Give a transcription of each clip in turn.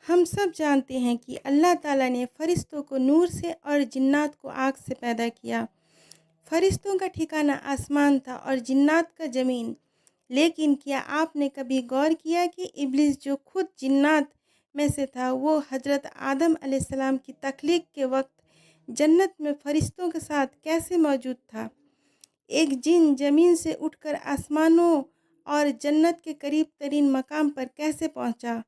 ہم سب جانتے ہیں کہ اللہ تعالیٰ نے فرشتوں کو نور سے اور جنات کو آگ سے پیدا کیا۔ فرشتوں کا ٹھکانہ آسمان تھا اور جنات کا زمین۔ لیکن کیا آپ نے کبھی غور کیا کہ ابلیس جو خود جنات میں سے تھا، وہ حضرت آدم علیہ السلام کی تخلیق کے وقت جنت میں فرشتوں کے ساتھ کیسے موجود تھا؟ ایک جن زمین سے اٹھ کر آسمانوں اور جنت کے قریب ترین مقام پر کیسے پہنچا؟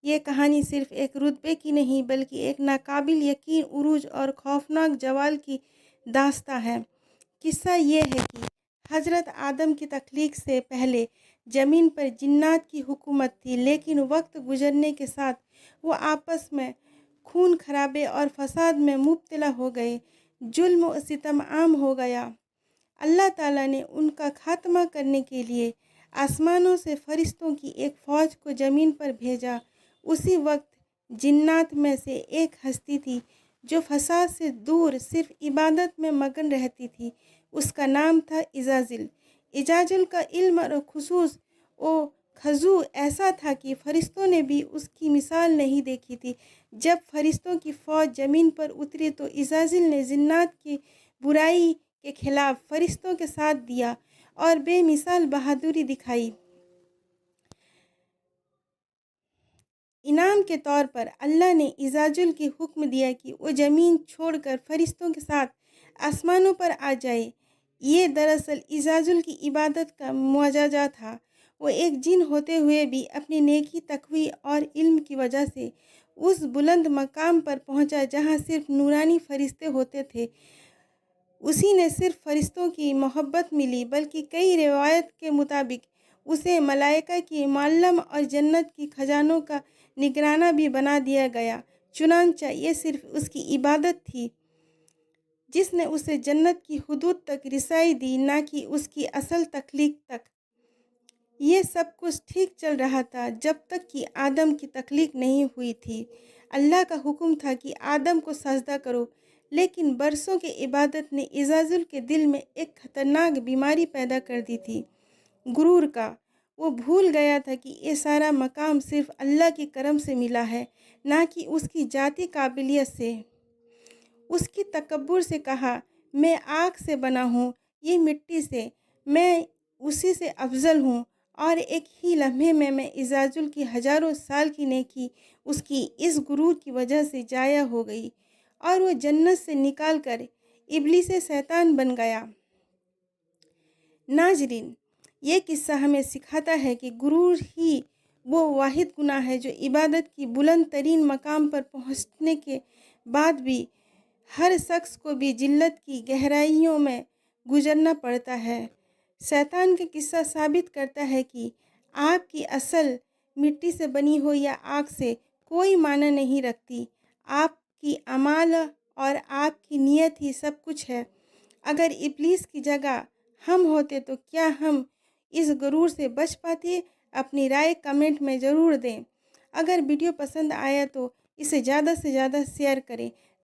یہ کہانی صرف ایک رتبے کی نہیں بلکہ ایک ناقابل یقین عروج اور خوفناک زوال کی داستان ہے۔ قصہ یہ ہے کہ حضرت آدم کی تخلیق سے پہلے زمین پر جنات کی حکومت تھی، لیکن وقت گزرنے کے ساتھ وہ آپس میں خون خرابے اور فساد میں مبتلا ہو گئے۔ ظلم و ستم عام ہو گیا۔ اللہ تعالیٰ نے ان کا خاتمہ کرنے کے لیے آسمانوں سے فرشتوں کی ایک فوج کو زمین پر بھیجا۔ اسی وقت جنات میں سے ایک ہستی تھی جو فساد سے دور صرف عبادت میں مگن رہتی تھی۔ اس کا نام تھا اجازل۔ اجازل کا علم اور خصوص و خضوع ایسا تھا کہ فرشتوں نے بھی اس کی مثال نہیں دیکھی تھی۔ جب فرشتوں کی فوج زمین پر اتری تو اجازل نے جنات کی برائی کے خلاف فرشتوں کے ساتھ دیا اور بے مثال بہادری دکھائی۔ انعام کے طور پر اللہ نے اجازل کی حکم دیا کہ وہ زمین چھوڑ کر فرشتوں کے ساتھ آسمانوں پر آ جائے۔ یہ دراصل اجازل کی عبادت کا معجزہ تھا۔ وہ ایک جن ہوتے ہوئے بھی اپنی نیکی، تقوی اور علم کی وجہ سے اس بلند مقام پر پہنچا جہاں صرف نورانی فرشتے ہوتے تھے۔ اسی نے صرف فرشتوں کی محبت ملی بلکہ کئی روایت کے مطابق اسے ملائکہ کی معلم اور جنت کی خزانوں کا نگرانہ بھی بنا دیا گیا۔ چنانچہ یہ صرف اس کی عبادت تھی جس نے اسے جنت کی حدود تک رسائی دی، نہ کہ اس کی اصل تخلیق تک۔ یہ سب کچھ ٹھیک چل رہا تھا جب تک کہ آدم کی تخلیق نہیں ہوئی تھی۔ اللہ کا حکم تھا کہ آدم کو سجدہ کرو، لیکن برسوں کی عبادت نے اجازل کے دل میں ایک خطرناک بیماری پیدا کر دی تھی، غرور کا۔ وہ بھول گیا تھا کہ یہ سارا مقام صرف اللہ کے کرم سے ملا ہے، نہ کہ اس کی ذاتی قابلیت سے۔ اس کی تکبر سے کہا، میں آگ سے بنا ہوں، یہ مٹی سے، میں اسی سے افضل ہوں، اور ایک ہی لمحے میں اجازل کی ہزاروں سال کی نیکی اس کی اس غرور کی وجہ سے ضائع ہو گئی اور وہ جنت سے نکال کر ابلیس شیطان بن گیا۔ ناظرین، یہ قصہ ہمیں سکھاتا ہے کہ غرور ہی وہ واحد گناہ ہے جو عبادت کی بلند ترین مقام پر پہنچنے کے بعد بھی ہر شخص کو بھی ذلت کی گہرائیوں میں گزرنا پڑتا ہے۔ شیطان کا قصہ ثابت کرتا ہے کہ آپ کی اصل مٹی سے بنی ہو یا آگ سے کوئی معنی نہیں رکھتی۔ آپ کی اعمال اور آپ کی نیت ہی سب کچھ ہے۔ اگر ابلیس کی جگہ ہم ہوتے تو کیا ہم اس غرور سے بچ پاتے؟ اپنی رائے کمنٹ میں ضرور دیں۔ اگر ویڈیو پسند آیا تو اسے زیادہ سے زیادہ شیئر کریں